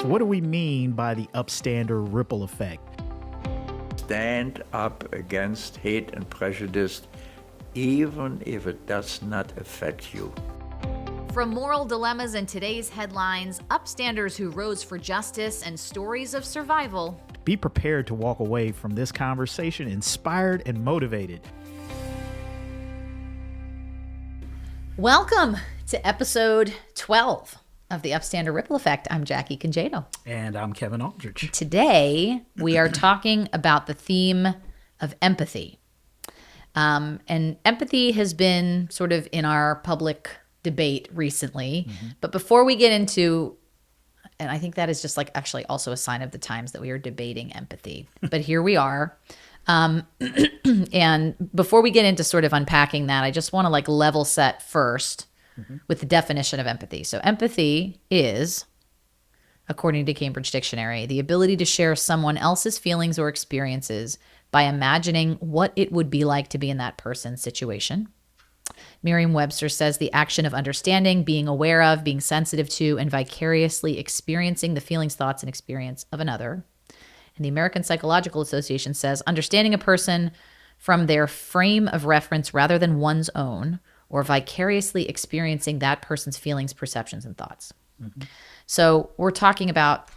So what do we mean by the Upstander Ripple Effect? Stand up against hate and prejudice, even if it does not affect you. From moral dilemmas in today's headlines, upstanders who rose for justice, and stories of survival. Be prepared to walk away from this conversation inspired and motivated. Welcome to episode 12 of the Upstander Ripple Effect. I'm Jackie Congedo. And I'm Kevin Aldridge. Today, we are talking about the theme of empathy. And empathy has been sort of in our public debate recently. But before we get into, and I think that is just like actually also a sign of the times that we are debating empathy. But here we are. And before we get into sort of unpacking that, I just want to like level set first with the definition of empathy. So empathy is, according to Cambridge Dictionary, the ability to share someone else's feelings or experiences by imagining what it would be like to be in that person's situation. Merriam Webster says the action of understanding, being aware of, being sensitive to, and vicariously experiencing the feelings, thoughts, and experience of another. And the American Psychological Association says understanding a person from their frame of reference rather than one's own, or vicariously experiencing that person's feelings, perceptions, and thoughts. So we're talking about,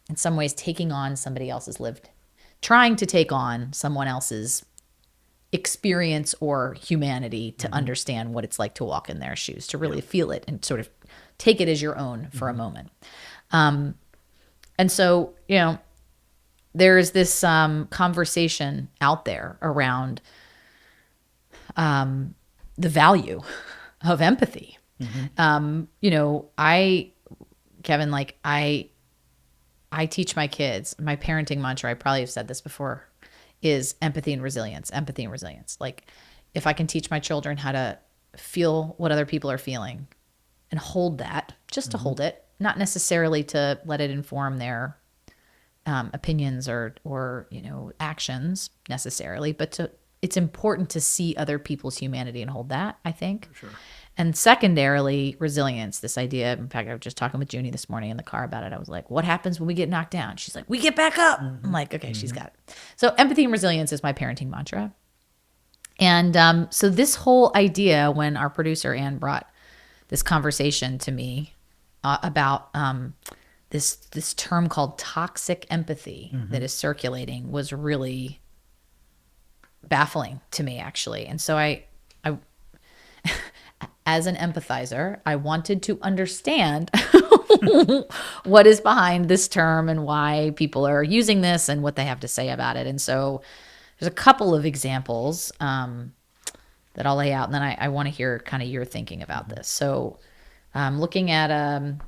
in some ways, taking on somebody else's trying to take on someone else's experience or humanity to understand what it's like to walk in their shoes, to really feel it and sort of take it as your own for a moment. And so, you know, there is this conversation out there around the value of empathy. You know, Kevin, like I teach my kids, my parenting mantra, I probably have said this before, is empathy and resilience, empathy and resilience. Like if I can teach my children how to feel what other people are feeling and hold that, just to hold it, not necessarily to let it inform their opinions or, you know, actions necessarily, but it's important to see other people's humanity and hold that, I think. For sure. And secondarily, resilience, this idea. In fact, I was just talking with Junie this morning in the car about it. I was like, what happens when we get knocked down? She's like, we get back up. I'm like, okay, she's got it. So empathy and resilience is my parenting mantra. And so this whole idea, when our producer, Ann, brought this conversation to me about this term called toxic empathy that is circulating, was really baffling to me, actually. And so I as an empathizer, I wanted to understand what is behind this term and why people are using this and what they have to say about it. And so there's a couple of examples that I'll lay out, and then I want to hear kind of your thinking about this. So looking at an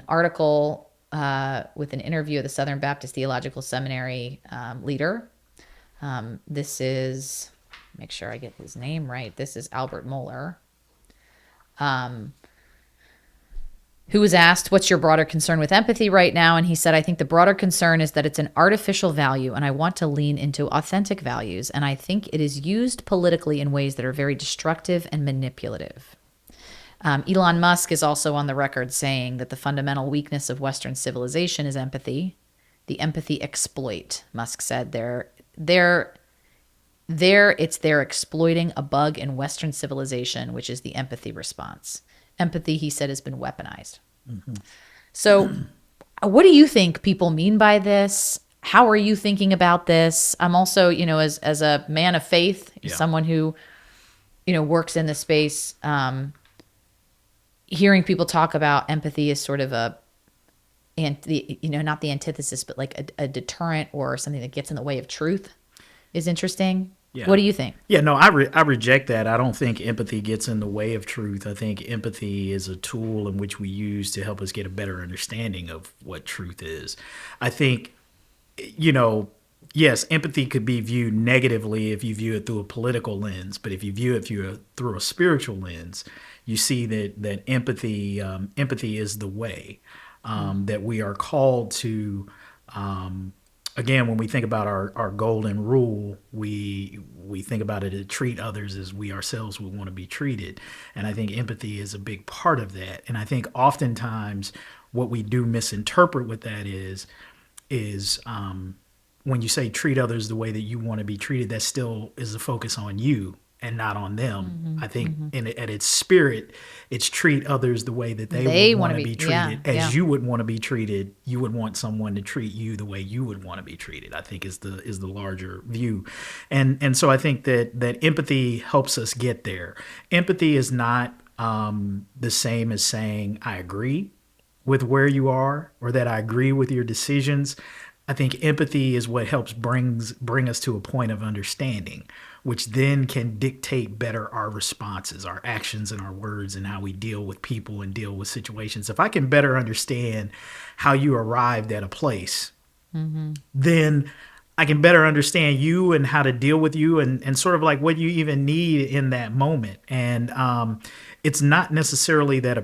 article with an interview of the Southern Baptist Theological Seminary leader. This is, make sure I get his name right. This is Albert Mohler, who was asked, what's your broader concern with empathy right now? And he said, I think the broader concern is that it's an artificial value, and I want to lean into authentic values. And I think it is used politically in ways that are very destructive and manipulative. Elon Musk is also on the record saying that the fundamental weakness of Western civilization is empathy. The empathy exploit, Musk said. They're exploiting a bug in Western civilization, which is the empathy response. Empathy, he said, has been weaponized. So what do you think people mean by this? How are you thinking about this? I'm also, you know, as a man of faith, someone who, you know, works in the space, hearing people talk about empathy is sort of not the antithesis, but like a deterrent or something that gets in the way of truth is interesting. Yeah. What do you think? Yeah, no, I reject that. I don't think empathy gets in the way of truth. I think empathy is a tool in which we use to help us get a better understanding of what truth is. I think, you know, yes, empathy could be viewed negatively if you view it through a political lens, but if you view it through a spiritual lens, you see that empathy is the way, that we are called to again, when we think about our golden rule, we think about it to treat others as we ourselves would want to be treated. And I think empathy is a big part of that. And I think oftentimes what we do misinterpret with that is when you say treat others the way that you want to be treated, that still is a focus on you and not on them. I think at its spirit, it's treat others the way that they would want to be treated. As you would want to be treated, you would want someone to treat you the way you would want to be treated, I think is the larger view. And so I think that empathy helps us get there. Empathy is not the same as saying I agree with where you are or that I agree with your decisions. I think empathy is what helps bring us to a point of understanding, which then can dictate better our responses, our actions and our words, and how we deal with people and deal with situations. If I can better understand how you arrived at a place, then I can better understand you and how to deal with you and sort of like what you even need in that moment. And it's not necessarily that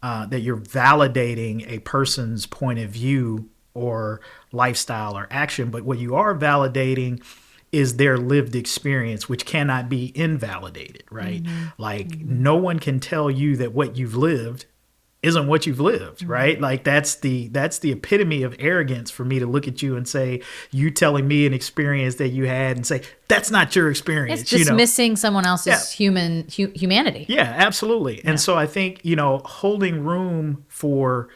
that you're validating a person's point of view or lifestyle or action, but what you are validating is their lived experience, which cannot be invalidated, right? Like no one can tell you that what you've lived isn't what you've lived, right? Like that's the epitome of arrogance for me to look at you and say, you telling me an experience that you had and say, that's not your experience. It's dismissing someone else's humanity. Yeah, absolutely. And so I think, holding room for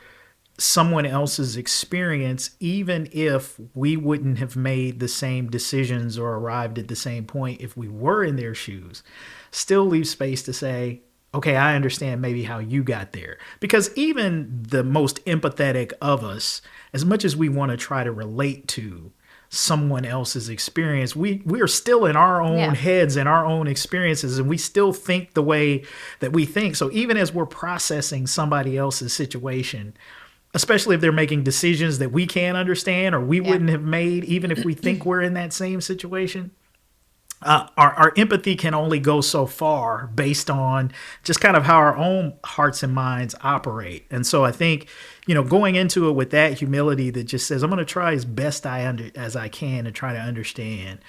someone else's experience, even if we wouldn't have made the same decisions or arrived at the same point if we were in their shoes, still leaves space to say, okay, I understand maybe how you got there. Because even the most empathetic of us, as much as we want to try to relate to someone else's experience, we are still in our own heads and our own experiences, and we still think the way that we think. So even as we're processing somebody else's situation, especially if they're making decisions that we can't understand or we wouldn't have made, even if we think we're in that same situation, our empathy can only go so far based on just kind of how our own hearts and minds operate. And so I think, going into it with that humility that just says, I'm going to try as best as I can to try to understand,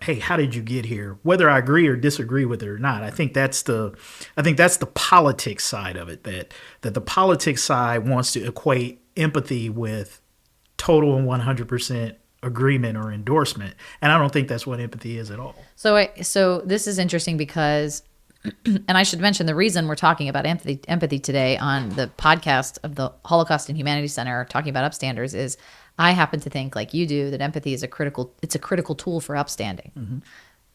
hey, how did you get here? Whether I agree or disagree with it or not. I think that's the politics side of it, that the politics side wants to equate empathy with total and 100% agreement or endorsement. And I don't think that's what empathy is at all. So this is interesting because, and I should mention the reason we're talking about empathy today on the podcast of the Holocaust and Humanities Center, talking about upstanders, is I happen to think, like you do, that empathy is a critical tool for upstanding.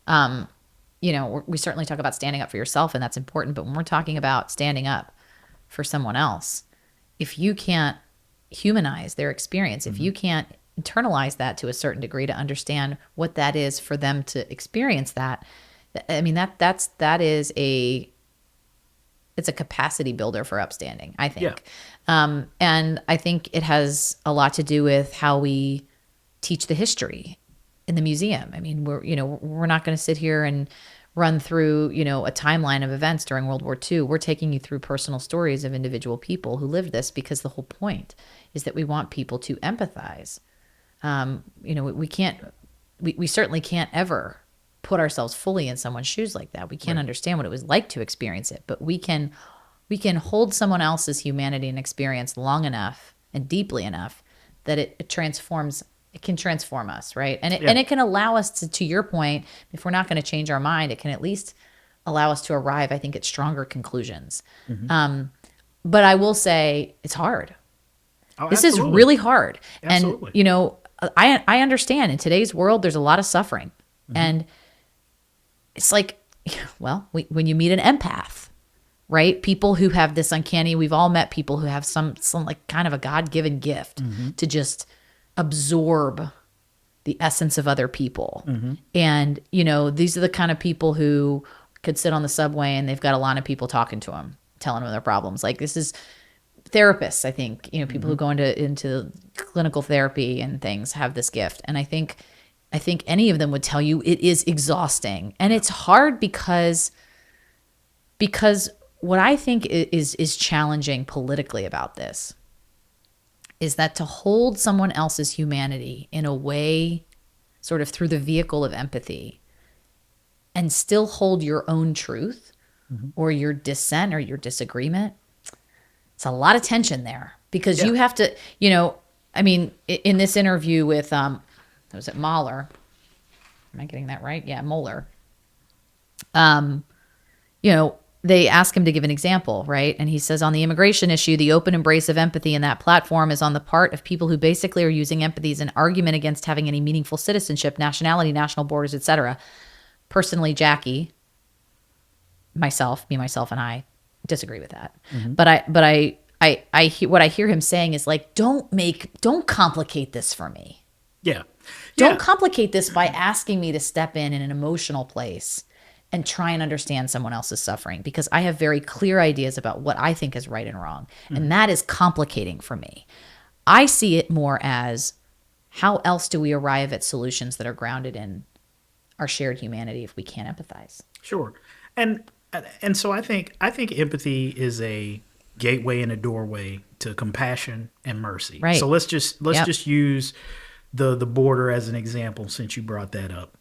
We certainly talk about standing up for yourself, and that's important. But when we're talking about standing up for someone else, if you can't humanize their experience, if you can't internalize that to a certain degree to understand what that is for them to experience that, I mean, it's a capacity builder for upstanding, I think. And I think it has a lot to do with how we teach the history in the museum. I mean, we're not going to sit here and run through, a timeline of events during World War II. We're taking you through personal stories of individual people who lived this, because the whole point is that we want people to empathize. We certainly can't ever put ourselves fully in someone's shoes like that. We can't understand what it was like to experience it, but we can hold someone else's humanity and experience long enough and deeply enough that it transforms. It can transform us, right? And it can allow us to your point, if we're not going to change our mind, it can at least allow us to arrive, I think, at stronger conclusions. But I will say it's hard. This is really hard. Absolutely. And, I understand in today's world, there's a lot of suffering. And it's like, well, when you meet an empath, right? People who have this uncanny, we've all met people who have some like kind of a God-given gift to just absorb the essence of other people. And, these are the kind of people who could sit on the subway and they've got a lot of people talking to them, telling them their problems. Like, this is therapists, I think, people who go into clinical therapy and things have this gift. And I think any of them would tell you it is exhausting. And it's hard because what I think is challenging politically about this is that to hold someone else's humanity in a way, sort of through the vehicle of empathy, and still hold your own truth or your dissent or your disagreement, it's a lot of tension there, because you have to, I mean, in this interview with, was it Mahler? Am I getting that right? Yeah, Moeller. They ask him to give an example, right? And he says, on the immigration issue, the open embrace of empathy in that platform is on the part of people who basically are using empathy as an argument against having any meaningful citizenship, nationality, national borders, etc. Personally, Jackie, myself, and I disagree with that. But what I hear him saying is like, don't complicate this for me. Yeah. Don't complicate this by asking me to step in an emotional place and try and understand someone else's suffering, because I have very clear ideas about what I think is right and wrong. And that is complicating for me. I see it more as, how else do we arrive at solutions that are grounded in our shared humanity if we can't empathize? Sure. And so I think empathy is a gateway and a doorway to compassion and mercy. Right. So let's just use the border as an example, since you brought that up.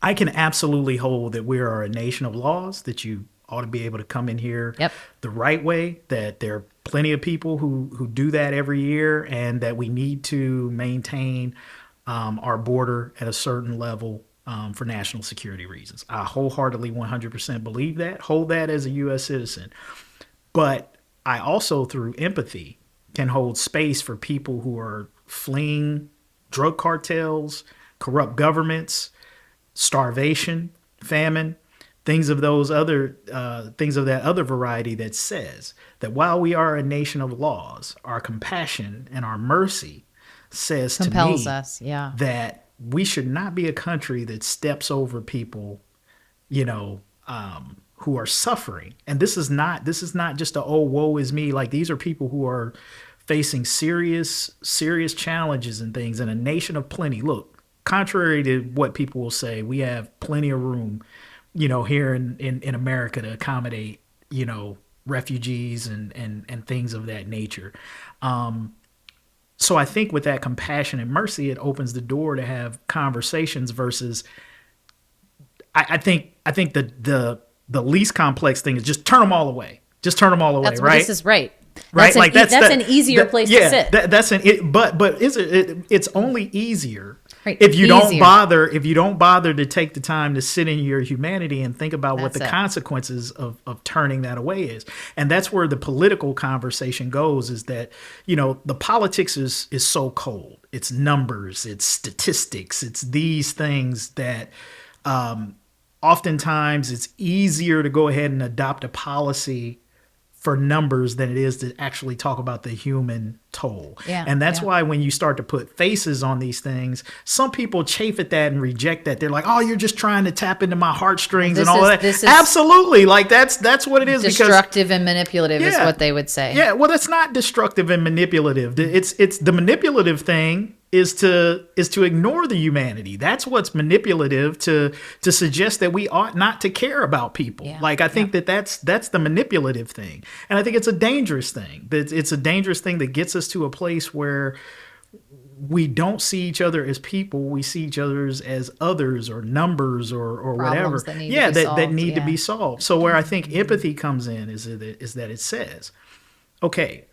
I can absolutely hold that we are a nation of laws, that you ought to be able to come in here the right way, that there are plenty of people who do that every year, and that we need to maintain our border at a certain level for national security reasons. I wholeheartedly 100% believe that, hold that as a U.S. citizen. But I also, through empathy, can hold space for people who are fleeing drug cartels, corrupt governments, starvation, famine, things of that other variety, that says that while we are a nation of laws, our compassion and our mercy says Compels to me us, yeah, that we should not be a country that steps over people, who are suffering. And this is not just a, oh, woe is me. Like, these are people who are facing serious challenges and things in a nation of plenty. Look, contrary to what people will say, we have plenty of room, here in America to accommodate, refugees and things of that nature. So I think with that compassion and mercy, it opens the door to have conversations versus, I think the least complex thing is just turn them all away. Just turn them all away, that's right? This is right. Right, that's an easier place to sit. But it's only easier right. if you don't bother to take the time to sit in your humanity and think about what the consequences of turning that away is. And that's where the political conversation goes, is that, the politics is so cold. It's numbers, it's statistics, it's these things that oftentimes it's easier to go ahead and adopt a policy for numbers than it is to actually talk about the human toll. And that's why when you start to put faces on these things, some people chafe at that and reject that. They're like, oh, you're just trying to tap into my heartstrings and all that. Absolutely. Like that's what it is. Destructive and manipulative is what they would say. Yeah. Well, that's not destructive and manipulative. It's the manipulative thing is to ignore the humanity. That's what's manipulative, to suggest that we ought not to care about people. Like, I think that's the manipulative thing. And I think it's a dangerous thing. It's a dangerous thing that gets us to a place where we don't see each other as people. We see each other as others or numbers or whatever. That need to be solved. So where I think empathy comes in is that it says, okay,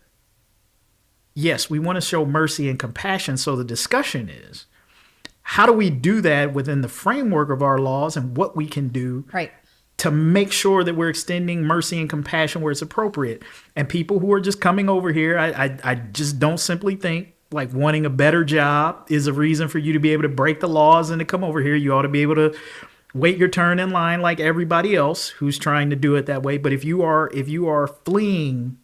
yes, we want to show mercy and compassion. So the discussion is, how do we do that within the framework of our laws and what we can do to make sure that we're extending mercy and compassion where it's appropriate? And people who are just coming over here, I just don't simply think like wanting a better job is a reason for you to be able to break the laws and to come over here. You ought to be able to wait your turn in line like everybody else who's trying to do it that way. But if you are fleeing,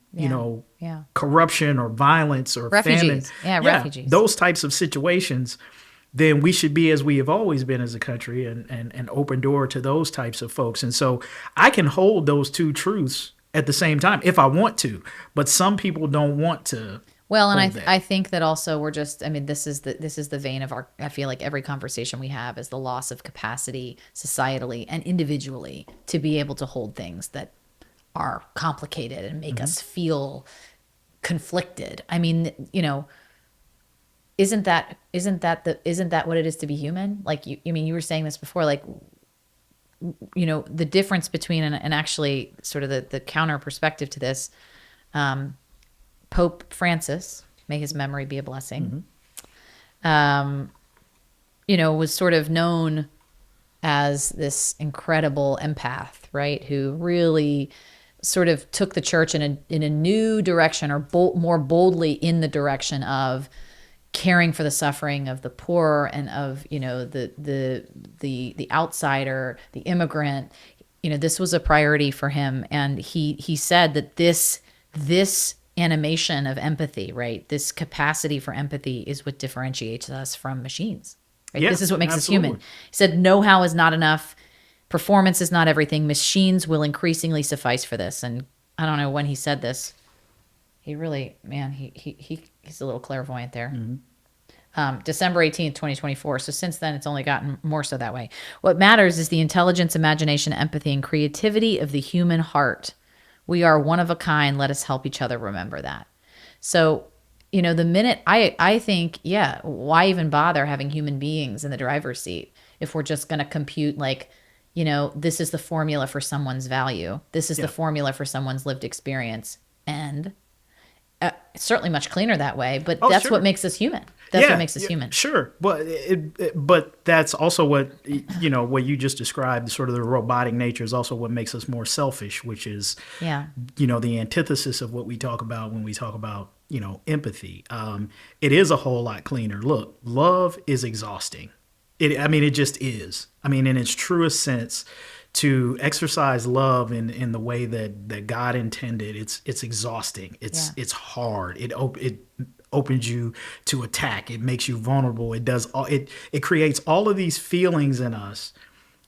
corruption or violence or refugees. famine, Refugees, those types of situations, then we should be as we have always been as a country, and open door to those types of folks. And so I can hold those two truths at the same time if I want to, but some people don't want to. Well, and I think that also we're just, this is the vein of I feel like every conversation we have is the loss of capacity societally and individually to be able to hold things that are complicated and make us feel conflicted. I mean, isn't that what it is to be human? Like you were saying this before, like, the difference between, and actually sort of the counter perspective to this, Pope Francis, may his memory be a blessing, was sort of known as this incredible empath, right? Who really sort of took the church in a new direction, or more boldly in the direction of caring for the suffering of the poor and of the outsider, the immigrant. This was a priority for him, and he said that this animation of empathy, right, this capacity for empathy, is what differentiates us from machines. Right? Yeah, this is what makes absolutely. us human. He said, know-how is not enough. Performance is not everything. Machines will increasingly suffice for this. And I don't know when he said this. He really, man, he's a little clairvoyant there. December 18th, 2024. So since then, it's only gotten more so that way. What matters is the intelligence, imagination, empathy, and creativity of the human heart. We are one of a kind. Let us help each other remember that. So, the minute I think, yeah, why even bother having human beings in the driver's seat if we're just going to compute, like, this is the formula for someone's value. This is the formula for someone's lived experience. And it's certainly much cleaner that way, but that's sure. what makes us human. That's what makes us human. Sure, but but that's also what what you just described. Sort of the robotic nature is also what makes us more selfish, which is the antithesis of what we talk about when we talk about empathy. It is a whole lot cleaner. Look, love is exhausting. It just is. In its truest sense, to exercise love in the way that God intended, it's exhausting. It's hard. It opens you to attack. It makes you vulnerable. It creates all of these feelings in us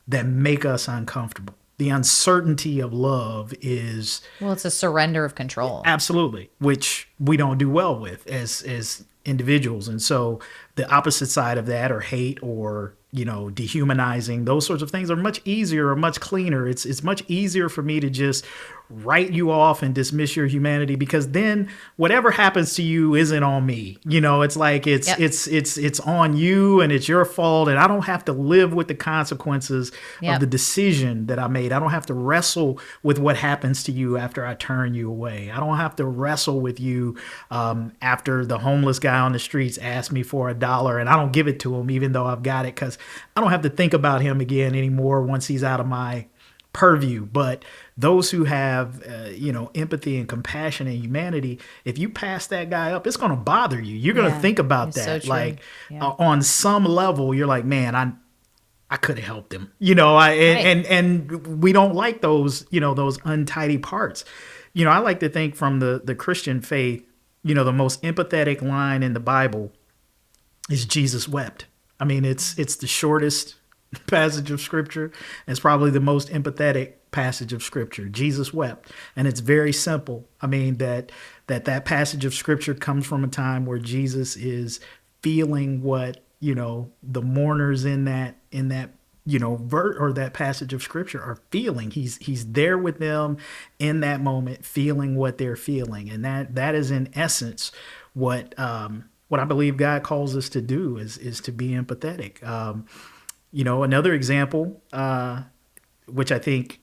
that make us uncomfortable. The uncertainty of love is, well, it's a surrender of control. Absolutely, which we don't do well with as individuals. And so the opposite side of that, or hate, or dehumanizing, those sorts of things are much easier or much cleaner. It's much easier for me to just write you off and dismiss your humanity, because then whatever happens to you isn't on me. It's like it's on you, and it's your fault, and I don't have to live with the consequences of the decision that I made. I don't have to wrestle with what happens to you after I turn you away. I don't have to wrestle with you after the homeless guy on the streets asks me for $1 and I don't give it to him even though I've got it, because I don't have to think about him again anymore once he's out of my purview. But those who have empathy and compassion and humanity, if you pass that guy up, it's going to bother you. You're going to think about that. So on some level, you're like, man, I could have helped him. And we don't like those those untidy parts. I like to think from the Christian faith, the most empathetic line in the Bible is Jesus wept. It's the shortest passage of scripture. It's probably the most empathetic passage of scripture. Jesus wept. And it's very simple. That passage of scripture comes from a time where Jesus is feeling what, the mourners in that or that passage of scripture are feeling. He's there with them in that moment, feeling what they're feeling. And that is in essence what I believe God calls us to do is to be empathetic. Another example, which I think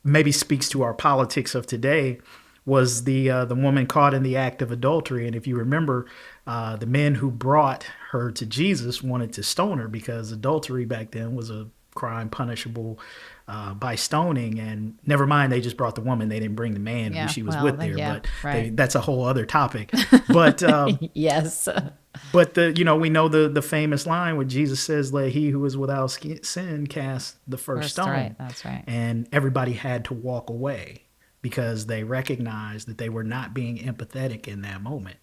maybe speaks to our politics of today, was the woman caught in the act of adultery. And if you remember, the men who brought her to Jesus wanted to stone her, because adultery back then was a crime punishable by stoning. And never mind, they just brought the woman. They didn't bring the man who she was with there. That's a whole other topic. But yes. But we know the famous line where Jesus says, "Let he who is without sin cast the first stone." Right. That's right. And everybody had to walk away because they recognized that they were not being empathetic in that moment.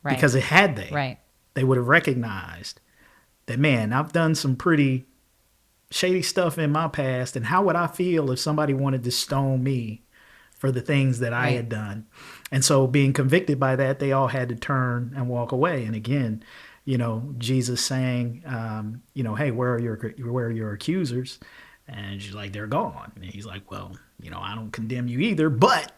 Right. Because had they, they would have recognized that, man, I've done some pretty shady stuff in my past, and how would I feel if somebody wanted to stone me for the things that I had done? And so, being convicted by that, they all had to turn and walk away. And again, Jesus saying, hey, where are your accusers? And she's like, they're gone. And he's like, well, I don't condemn you either, but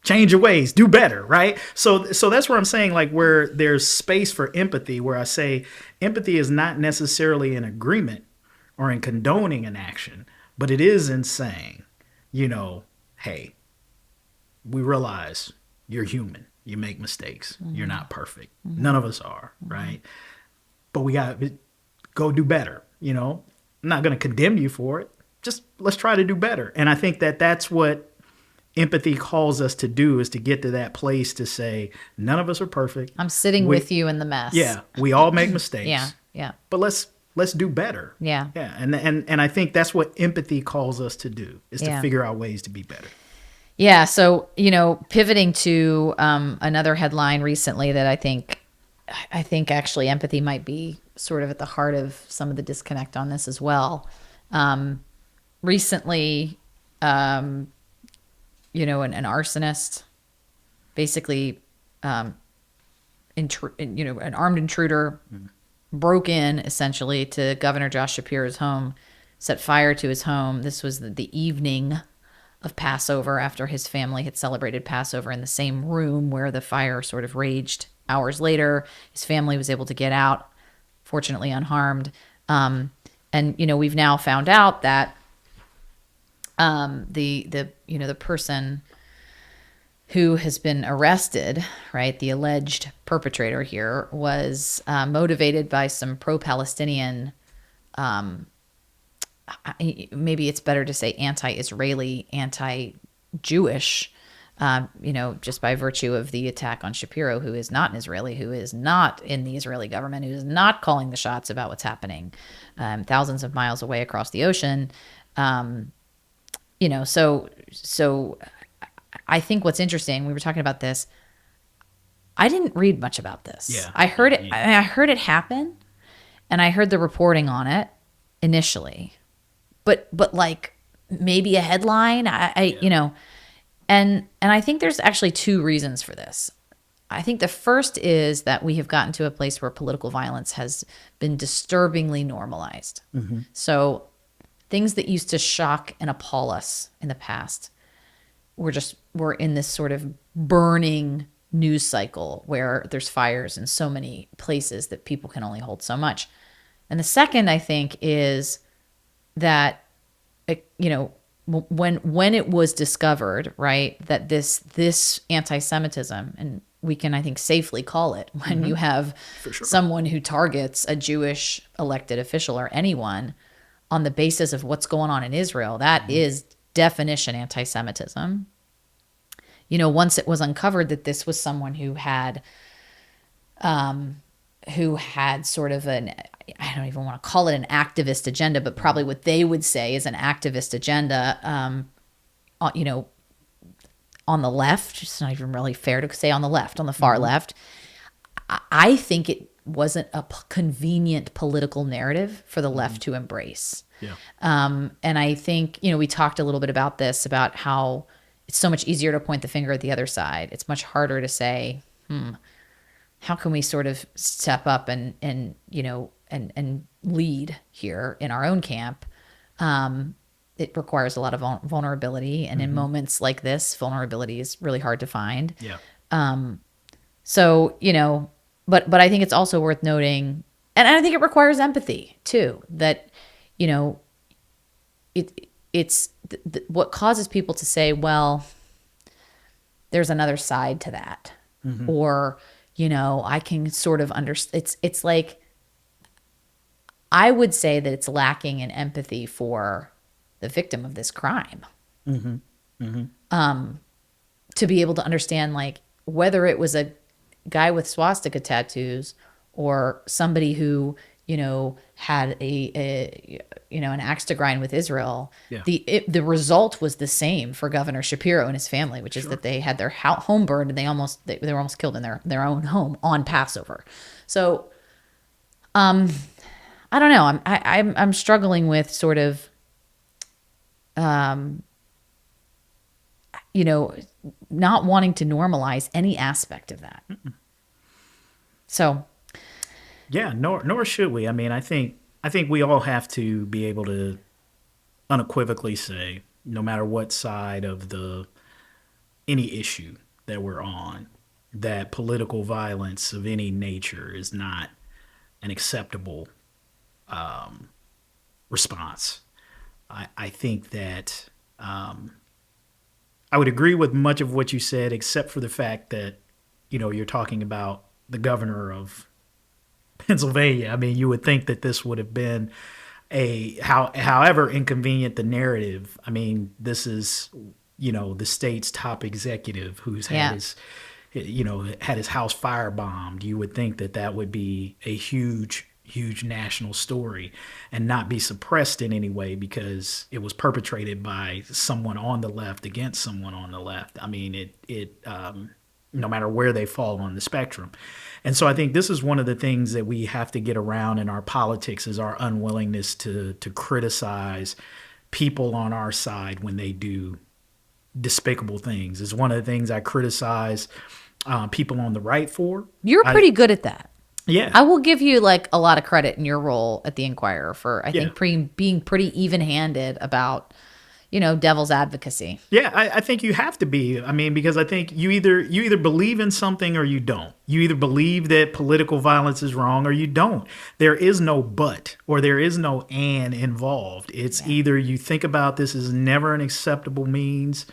change your ways, do better, right? So that's where I'm saying, like, where there's space for empathy, where I say empathy is not necessarily in agreement or in condoning an action, but it is in saying, hey, we realize you're human. You make mistakes. You're not perfect. None of us are, right? But we got to go do better. I'm not going to condemn you for it. Just let's try to do better. And I think that that's what empathy calls us to do, is to get to that place to say, none of us are perfect. I'm sitting with you in the mess. Yeah, we all make mistakes. Yeah. But let's do better. Yeah. Yeah. And I think that's what empathy calls us to do, is to figure out ways to be better. Yeah. So, pivoting to another headline recently that I think actually empathy might be sort of at the heart of some of the disconnect on this as well. Recently, an arsonist, basically, an armed intruder broke in essentially to Governor Josh Shapiro's home, set fire to his home. This was the evening of Passover, after his family had celebrated Passover in the same room where the fire sort of raged. Hours later, his family was able to get out, fortunately unharmed. And we've now found out that the person who has been arrested, right, the alleged perpetrator here, was motivated by some pro-Palestinian, maybe it's better to say anti-Israeli, anti-Jewish, just by virtue of the attack on Shapiro, who is not an Israeli, who is not in the Israeli government, who is not calling the shots about what's happening thousands of miles away across the ocean. So I think what's interesting, we were talking about this, I didn't read much about this. Yeah. I heard it. I heard it happen, and I heard the reporting on it initially, but like maybe a headline. And I think there's actually two reasons for this. I think the first is that we have gotten to a place where political violence has been disturbingly normalized. Mm-hmm. So things that used to shock and appall us in the past we're in this sort of burning news cycle where there's fires in so many places that people can only hold so much. And the second, I think, is that, when it was discovered, right, that this anti-Semitism, and we can, I think, safely call it, when you have someone who targets a Jewish elected official or anyone on the basis of what's going on in Israel, that is definition anti-Semitism. Once it was uncovered that this was someone who had sort of an, I don't even want to call it an activist agenda, but probably what they would say is an activist agenda, on the left. It's not even really fair to say on the left, on the far left. I think it wasn't a convenient political narrative for the left to embrace. Yeah. And I think, we talked a little bit about this, about how it's so much easier to point the finger at the other side. It's much harder to say, how can we sort of step up and lead here in our own camp? It requires a lot of vulnerability. And in moments like this, vulnerability is really hard to find. Yeah. But I think it's also worth noting, and I think it requires empathy too, that, it's what causes people to say, well, there's another side to that. Or, I can sort of understand. It's like, I would say that it's lacking in empathy for the victim of this crime. To be able to understand, like, whether it was a guy with swastika tattoos or somebody who, had an axe to grind with Israel, the result was the same for Governor Shapiro and his family, which is that they had their home burned and they were almost killed in their own home on Passover. So, I don't know. I'm struggling with sort of, not wanting to normalize any aspect of that. So. Yeah, nor should we. I mean, I think we all have to be able to unequivocally say, no matter what side of the any issue that we're on, that political violence of any nature is not an acceptable response. I think that I would agree with much of what you said, except for the fact that, you're talking about the governor of Pennsylvania. I mean, you would think that this would have been however inconvenient the narrative. I mean, this is, the state's top executive who's Yeah. had his house firebombed. You would think that that would be a huge national story and not be suppressed in any way because it was perpetrated by someone on the left against someone on the left. I mean, no matter where they fall on the spectrum. And so I think this is one of the things that we have to get around in our politics is our unwillingness to criticize people on our side when they do despicable things. It's one of the things I criticize people on the right for. You're pretty good at that. Yeah. I will give you like a lot of credit in your role at the Inquirer for, I think, Yeah. being pretty even-handed about, devil's advocacy. Yeah, I think you have to be. I mean, because I think you either believe in something or you don't. You either believe that political violence is wrong or you don't. There is no but or there is no and involved. It's either you think about this as never an acceptable means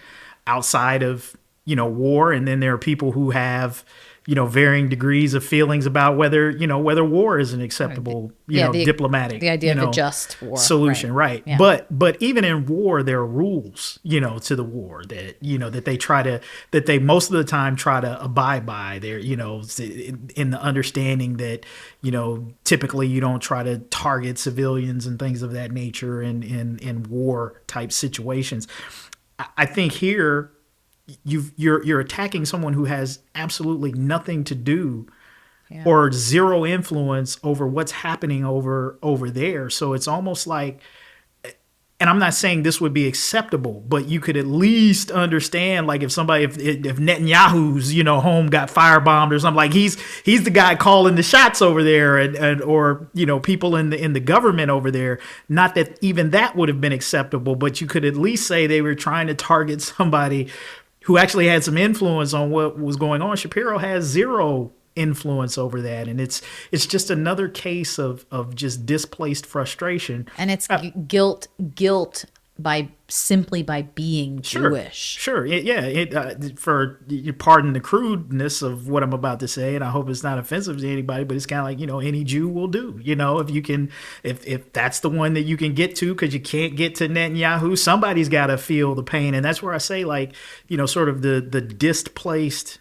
outside of, war, and then there are people who have, varying degrees of feelings about whether war is an acceptable, diplomatic, the idea of a just war solution, right? Yeah. But even in war, there are rules, to the war that that they most of the time try to abide by. There, in the understanding that typically you don't try to target civilians and things of that nature in war type situations. I think here you're attacking someone who has absolutely nothing to do or zero influence over what's happening over there. So it's almost like, and I'm not saying this would be acceptable, but you could at least understand, like if Netanyahu's home got firebombed or something, like he's the guy calling the shots over there, and or people in the government over there. Not that even that would have been acceptable, but you could at least say they were trying to target somebody who actually had some influence on what was going on. Shapiro has zero influence over that, and it's just another case of just displaced frustration. And it's guilt by simply by being Jewish. Sure, for you pardon the crudeness of what I'm about to say, and I hope it's not offensive to anybody, but it's kind of like any Jew will do. If you can, if that's the one that you can get to because you can't get to Netanyahu, somebody's got to feel the pain, and that's where I say sort of the displaced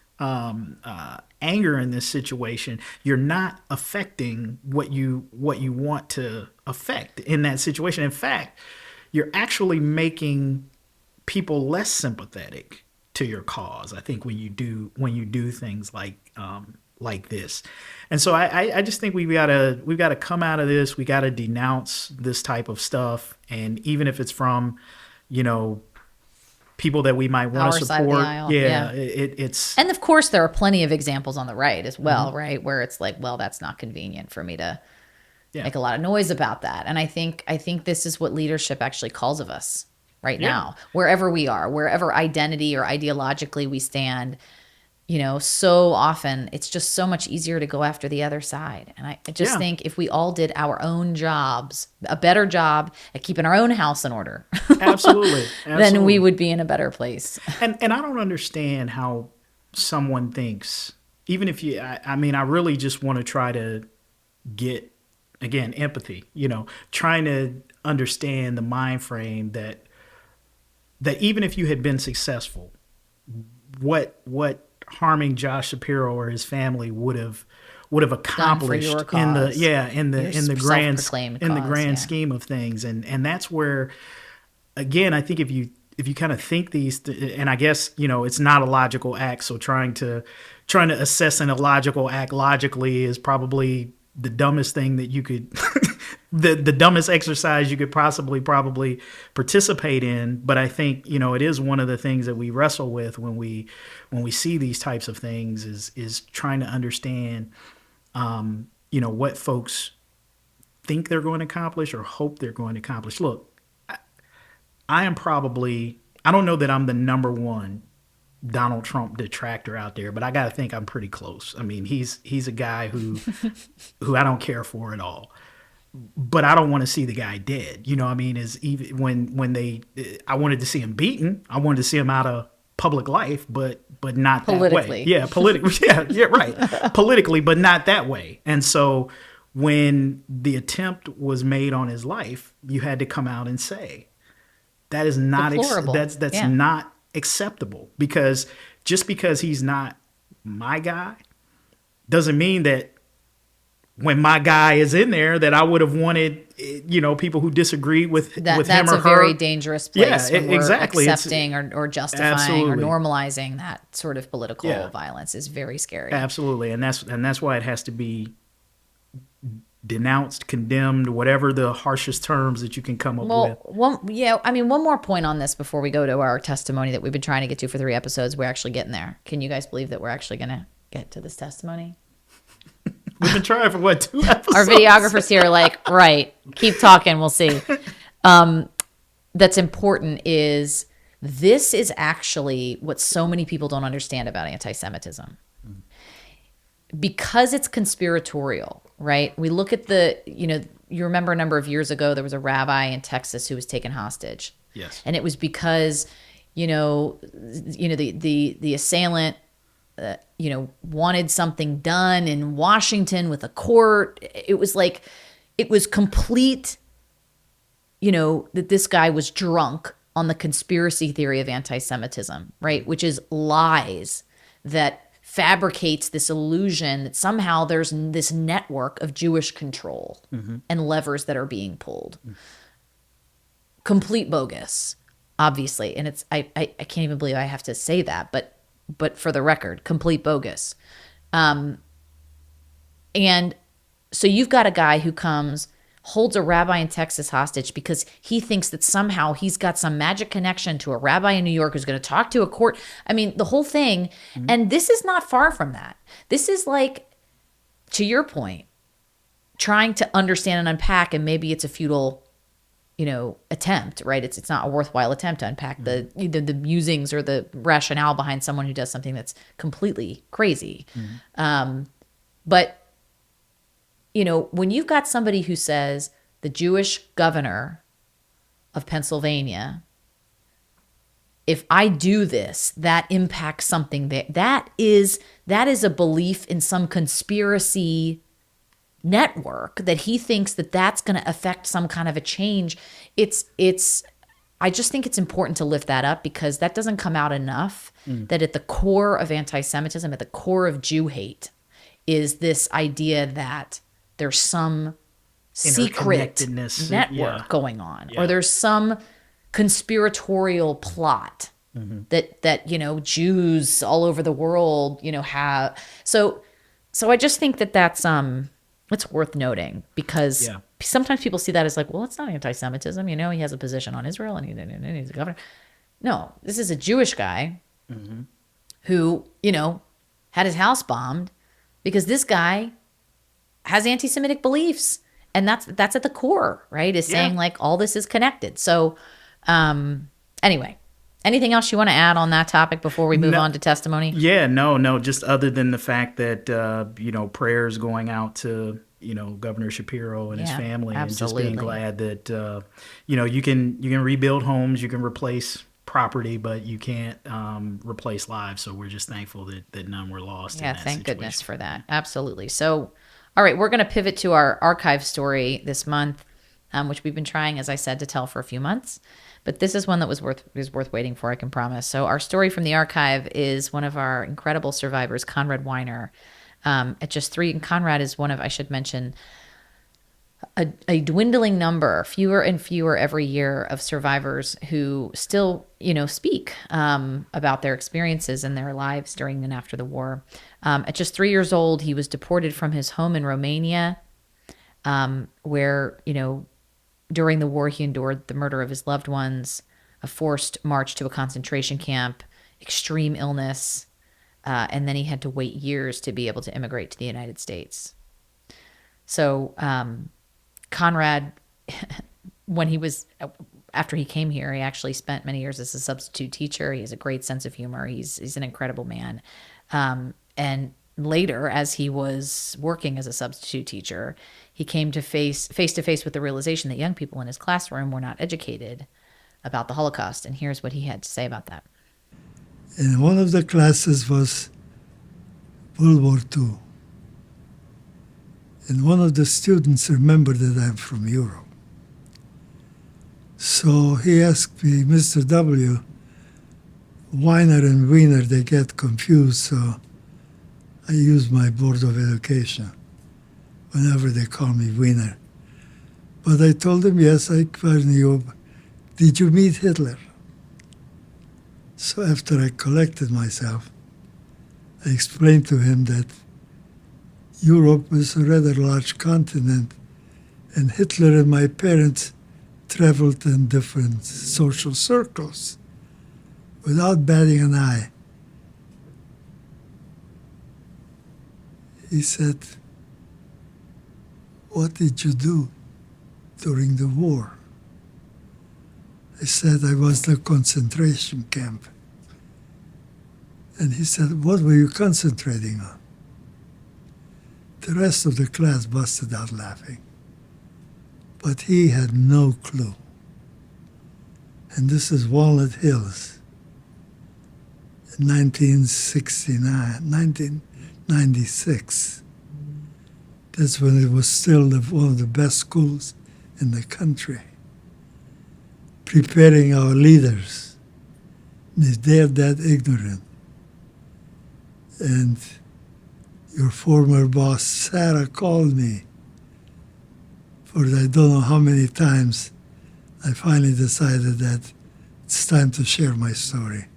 anger in this situation. You're not affecting what you want to affect in that situation. In fact, you're actually making people less sympathetic to your cause, I think, when you do things like this. And so I just think we've got to come out of this. We got to denounce this type of stuff, and even if it's from people that we might want to support. Side of the aisle. It's and of course there are plenty of examples on the right as well, right, where it's like, well, that's not convenient for me to make a lot of noise about that. And I think this is what leadership actually calls of us right now, wherever we are, wherever identity or ideologically we stand. So often it's just so much easier to go after the other side. And I just think if we all did our own jobs, a better job at keeping our own house in order, absolutely. then we would be in a better place. And I don't understand how someone thinks, even if I mean, I really just want to try to get, again, empathy, trying to understand the mind frame that even if you had been successful, what harming Josh Shapiro or his family would have accomplished in the grand scheme of things. And that's where, again, I think if you kind of think and I guess, it's not a logical act. So trying to assess an illogical act logically is probably the dumbest thing that you could, the dumbest exercise you could probably participate in. But I think, it is one of the things that we wrestle with when we see these types of things is trying to understand, what folks think they're going to accomplish or hope they're going to accomplish. Look, I don't know that I'm the number one Donald Trump detractor out there, but I got to think I'm pretty close. I mean, he's a guy who I don't care for at all. But I don't want to see the guy dead. You know what I mean? Is even when they I wanted to see him beaten. I wanted to see him out of public life, but not that way. Yeah, politically. Yeah, right. Politically, but not that way. And so when the attempt was made on his life, you had to come out and say that is not that's not acceptable, because just because he's not my guy doesn't mean that when my guy is in there that I would have wanted, people who disagree with him or her. That's a very dangerous place when we're exactly. accepting or justifying or normalizing that sort of political violence is very scary. Absolutely. And that's why it has to be denounced, condemned, whatever the harshest terms that you can come up with. One more point on this before we go to our testimony that we've been trying to get to for 3 episodes. We're actually getting there. Can you guys believe that we're actually going to get to this testimony? We've been trying for 2 episodes? Our videographers here are like, right, keep talking, we'll see. That's important is this is actually what so many people don't understand about anti-Semitism. Because it's conspiratorial, right? We look at you remember a number of years ago, there was a rabbi in Texas who was taken hostage. Yes. And it was because, the assailant, wanted something done in Washington with a court. It was complete, that this guy was drunk on the conspiracy theory of anti-Semitism, right? Which is lies that fabricates this illusion that somehow there's this network of Jewish control and levers that are being pulled. Complete bogus, obviously. And I can't even believe I have to say that, but for the record, complete bogus. And so you've got a guy who holds a rabbi in Texas hostage because he thinks that somehow he's got some magic connection to a rabbi in New York who's going to talk to a court. I mean, the whole thing. Mm-hmm. And this is not far from that. This is like, to your point, trying to understand and unpack, and maybe it's a futile attempt, right? It's not a worthwhile attempt to unpack the musings or the rationale behind someone who does something that's completely crazy. But when you've got somebody who says the Jewish governor of Pennsylvania, if I do this, that impacts something that is a belief in some conspiracy network that he thinks that's going to affect some kind of a change. I just think it's important to lift that up because that doesn't come out enough, that at the core of anti-Semitism, at the core of Jew hate, is this idea that there's some secret network going on, or there's some conspiratorial plot that Jews all over the world have. So I just think that's it's worth noting because sometimes people see that as like, well, it's not anti-Semitism. He has a position on Israel and he's a governor. No, this is a Jewish guy who had his house bombed because this guy has anti-Semitic beliefs, and that's at the core, right? Is saying like all this is connected. So, anyway, anything else you want to add on that topic before we move on to testimony? Yeah, no, just other than the fact that prayers going out to Governor Shapiro and his family, absolutely. And just being glad that you can rebuild homes, you can replace property, but you can't replace lives. So we're just thankful that none were lost. Yeah, in that thank situation. goodness for that. Absolutely. So. All right, we're going to pivot to our archive story this month, which we've been trying, as I said, to tell for a few months. But this is one that was worth waiting for, I can promise. So our story from the archive is one of our incredible survivors, Conrad Weiner. At just 3, and Conrad is one of, I should mention, a dwindling number, fewer and fewer every year, of survivors who still, speak about their experiences and their lives during and after the war. At just 3 years old, he was deported from his home in Romania, where, during the war, he endured the murder of his loved ones, a forced march to a concentration camp, extreme illness, and then he had to wait years to be able to immigrate to the United States. So, Conrad, when he was after he came here, he actually spent many years as a substitute teacher. He has a great sense of humor. He's an incredible man. And later, as he was working as a substitute teacher, he came to face to face with the realization that young people in his classroom were not educated about the Holocaust. And here's what he had to say about that. And one of the classes was World War II. And one of the students remembered that I'm from Europe. So he asked me, Mr. W., Weiner and Weiner, they get confused, so I use my Board of Education whenever they call me Weiner. But I told him, yes, I knew you. Did you meet Hitler? So after I collected myself, I explained to him that Europe is a rather large continent, and Hitler and my parents traveled in different social circles without batting an eye. He said, "What did you do during the war?" I said, "I was in a concentration camp." And he said, "What were you concentrating on?" The rest of the class busted out laughing. But he had no clue. And this is Walnut Hills in 1996. That's when it was still one of the best schools in the country, preparing our leaders. And if they're that ignorant, and your former boss, Sarah, called me for I don't know how many times. I finally decided that it's time to share my story.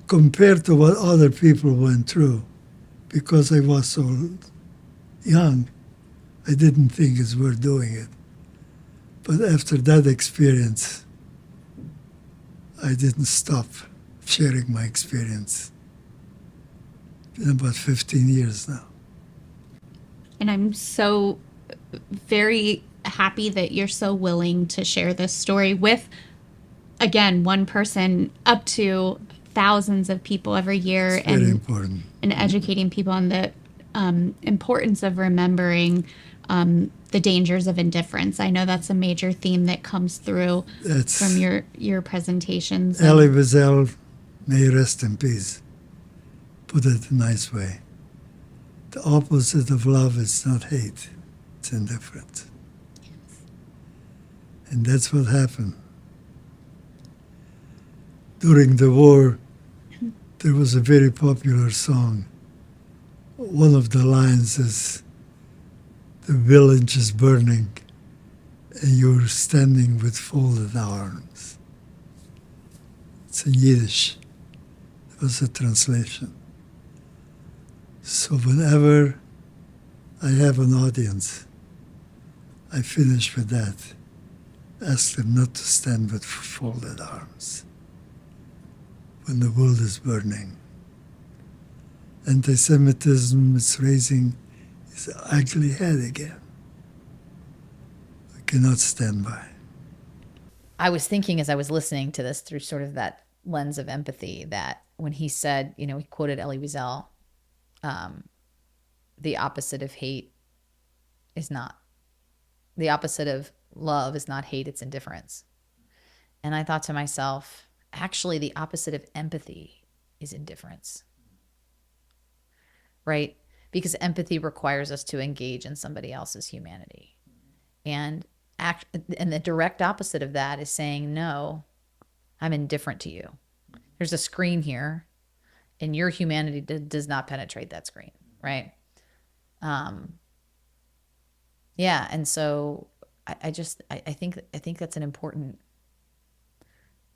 Compared to what other people went through, because I was so young, I didn't think it's worth doing it. But after that experience, I didn't stop sharing my experience. Been about 15 years now. And I'm so very happy that you're so willing to share this story with, again, one person up to thousands of people every year. It's very important. And educating people on the importance of remembering the dangers of indifference. I know that's a major theme that comes through from your presentations. Elie Wiesel, may rest in peace. Put it a nice way. The opposite of love is not hate, it's indifference. And that's what happened. During the war, there was a very popular song. One of the lines is, "The village is burning, and you're standing with folded arms." It's in Yiddish. It was a translation. So whenever I have an audience, I finish with that. Ask them not to stand with folded arms when the world is burning. Anti-Semitism is raising its ugly head again. We cannot stand by. I was thinking as I was listening to this through sort of that lens of empathy that when he said, he quoted Elie Wiesel, the opposite of love is not hate, it's indifference. And I thought to myself, actually, the opposite of empathy is indifference, right? Because empathy requires us to engage in somebody else's humanity. And the direct opposite of that is saying, no, I'm indifferent to you. There's a screen here, and your humanity does not penetrate that screen, right? Yeah, and so I think that's an important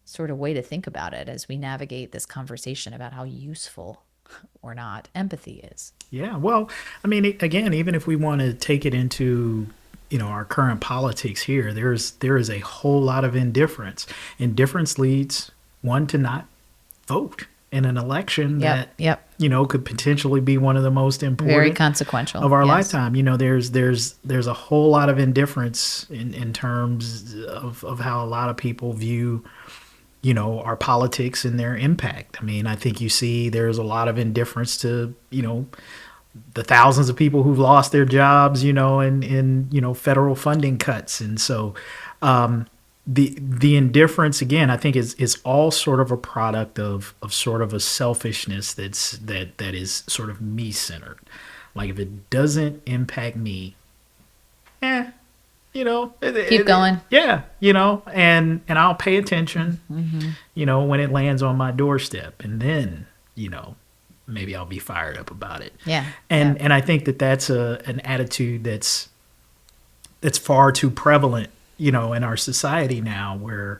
sort of way to think about it as we navigate this conversation about how useful or not empathy is. Yeah, well, I mean, again, even if we want to take it into our current politics here, there is a whole lot of indifference. Indifference leads one to not vote. in an election that Yep. could potentially be one of the most Very important consequential of our yes. lifetime. There's a whole lot of indifference in terms of how a lot of people view our politics and their impact. I mean, I think you see there's a lot of indifference to the thousands of people who've lost their jobs, in federal funding cuts. And so the indifference, again, I think is all sort of a product of sort of a selfishness that is sort of me centered. Like, if it doesn't impact me, Keep going. Yeah, and I'll pay attention, when it lands on my doorstep, and then, maybe I'll be fired up about it. Yeah. And I think that's an attitude that's far too prevalent, in our society now, where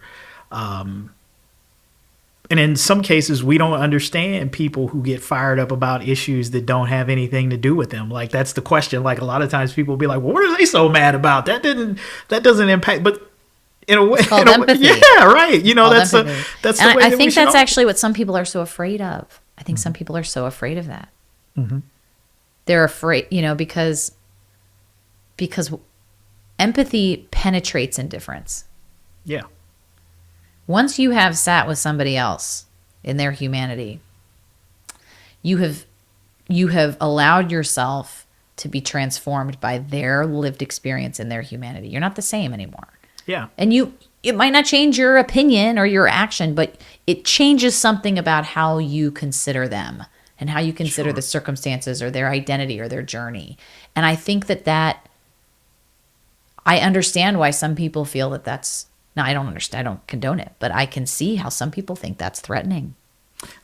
and in some cases we don't understand people who get fired up about issues that don't have anything to do with them. Like, that's the question. Like, a lot of times people will be like, well, what are they so mad about? That doesn't impact, but in a way, It's called empathy. Yeah, right. That's Empathy. that's And the way I that we think should that's all- actually what some people are so afraid of. I think some people are so afraid of that. They're afraid, because empathy penetrates indifference. Yeah. Once you have sat with somebody else in their humanity, you have allowed yourself to be transformed by their lived experience in their humanity. You're not the same anymore. Yeah. And it might not change your opinion or your action, but it changes something about how you consider them and how you consider the circumstances or their identity or their journey. And I think that I understand why some people feel that that's, now I don't understand, I don't condone it, but I can see how some people think that's threatening.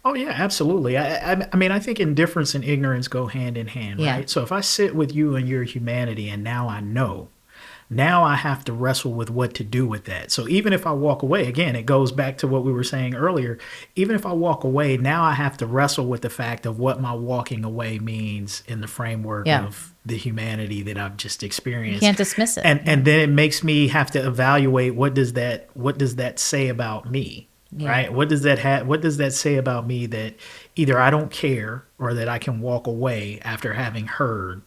Oh yeah, absolutely. I mean, I think indifference and ignorance go hand in hand, Yeah. right? So if I sit with you and your humanity, and now I know, now I have to wrestle with what to do with that. So even if I walk away, again, it goes back to what we were saying earlier. Even if I walk away, now I have to wrestle with the fact of what my walking away means in the framework Yeah. of the humanity that I've just experienced. You can't dismiss it. And then it makes me have to evaluate what does that say about me? Yeah. Right? What does that say about me that either I don't care or that I can walk away after having heard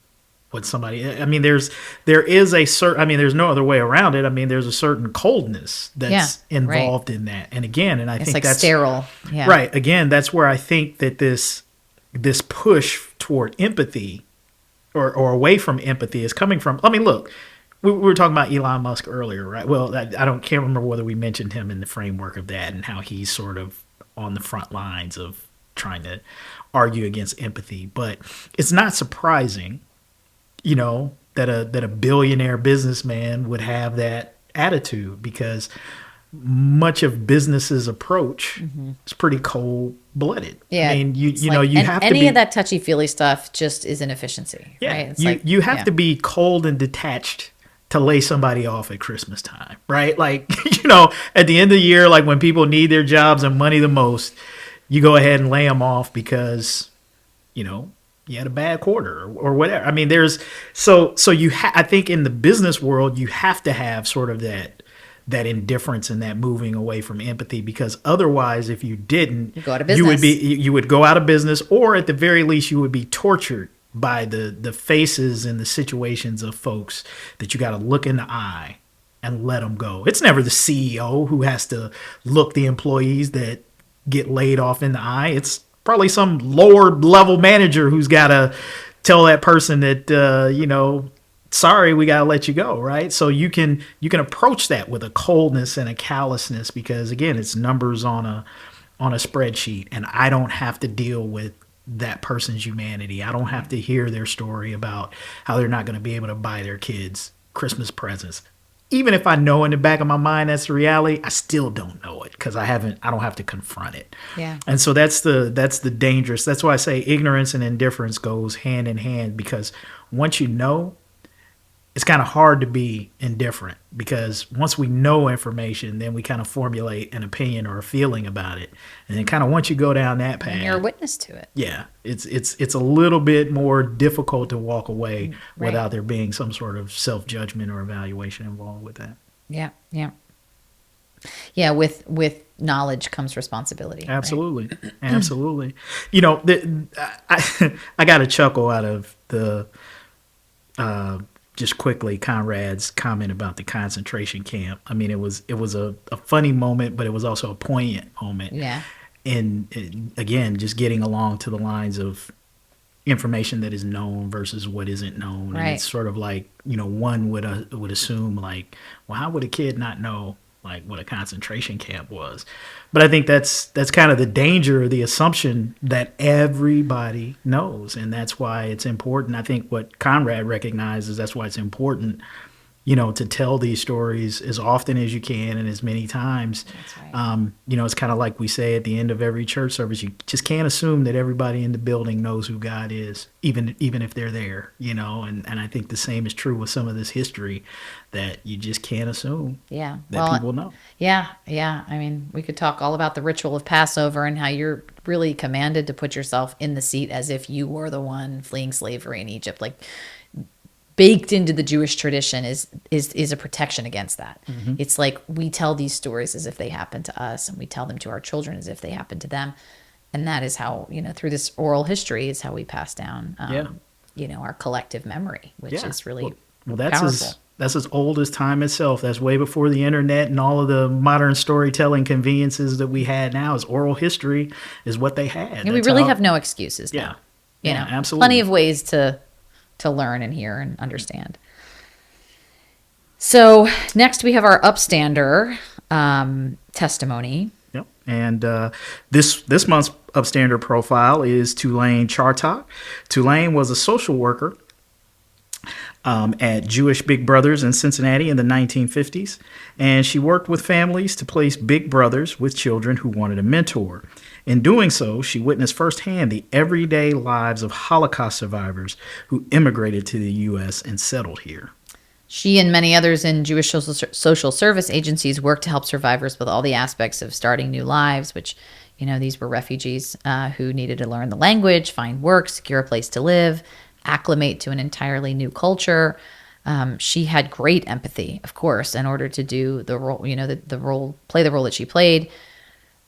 what somebody, I mean, there's no other way around it. I mean, there's a certain coldness that's involved in that. And again, and I It's think like that's sterile. Yeah. right. Again, that's where I think that this push toward empathy or away from empathy is coming from. I mean, look, we were talking about Elon Musk earlier, right? Well, can't remember whether we mentioned him in the framework of that and how he's sort of on the front lines of trying to argue against empathy. But it's not surprising, that a billionaire businessman would have that attitude, because much of business's approach is pretty cold-blooded. Yeah. I mean, you and have to any be, of that touchy-feely stuff just is inefficiency. yeah, Right? It's you have to be cold and detached to lay somebody off at Christmas time, right? Like, at the end of the year, like when people need their jobs and money the most, you go ahead and lay them off because, you had a bad quarter or whatever. I mean, there's I think in the business world, you have to have sort of that indifference and that moving away from empathy, because otherwise, if you didn't, You go out of business. you would go out of business, or at the very least, you would be tortured by the faces and the situations of folks that you got to look in the eye and let them go. It's never the CEO who has to look the employees that get laid off in the eye. It's probably some lower level manager who's got to tell that person that, sorry, we got to let you go. Right. So you can approach that with a coldness and a callousness, because again, it's numbers on a spreadsheet, and I don't have to deal with that person's humanity. I don't have to hear their story about how they're not going to be able to buy their kids Christmas presents. Even if I know in the back of my mind that's the reality, I still don't know it because I don't have to confront it. Yeah. And so that's the dangerous. That's why I say ignorance and indifference goes hand in hand, because once you know, it's kind of hard to be indifferent, because once we know information, then we kind of formulate an opinion or a feeling about it. And then kind of once you go down that path, And you're a witness to it. yeah, it's a little bit more difficult to walk away Right. without there being some sort of self-judgment or evaluation involved with that. Yeah. Yeah. Yeah, with knowledge comes responsibility. Right? Absolutely, absolutely. You know, I got a chuckle out of the just quickly Conrad's comment about the concentration camp. I mean, it was a funny moment, but it was also a poignant moment. Yeah. And again, just getting along to the lines of information that is known versus what isn't known. Right. And it's sort of like, you know, one would assume like, well, how would a kid not know like what a concentration camp was? But I think that's kind of the danger of the assumption that everybody knows, and that's why it's important. I think what Conrad recognizes, that's why it's important, you know, to tell these stories as often as you can and as many times. That's right. You know, it's kind of like we say at the end of every church service, you just can't assume that everybody in the building knows who God is, even if they're there, you know, and I think the same is true with some of this history, that you just can't assume Yeah. that people know. Yeah. I mean, we could talk all about the ritual of Passover and how you're really commanded to put yourself in the seat as if you were the one fleeing slavery in Egypt. Like, baked into the Jewish tradition is a protection against that. Mm-hmm. It's like we tell these stories as if they happen to us, and we tell them to our children as if they happen to them. And that is how, you know, through this oral history is how we pass down, you know, our collective memory, which is really well, that's powerful. that's as old as time itself. That's way before the internet and all of the modern storytelling conveniences that we had now. Is oral history is what they had. And we really have no excuses now. You know, absolutely. Plenty of ways to learn and hear and understand. So next we have our Upstander testimony. Yep. And this month's Upstander profile is Tulane Chartock. Tulane was a social worker at Jewish Big Brothers in Cincinnati in the 1950s, and she worked with families to place big brothers with children who wanted a mentor. In doing so, she witnessed firsthand the everyday lives of Holocaust survivors who immigrated to the U.S. and settled here. She and many others in Jewish social service agencies worked to help survivors with all the aspects of starting new lives, which, you know, these were refugees who needed to learn the language, find work, secure a place to live, acclimate to an entirely new culture. She had great empathy, of course, in order to do the role, you know, play the role that she played.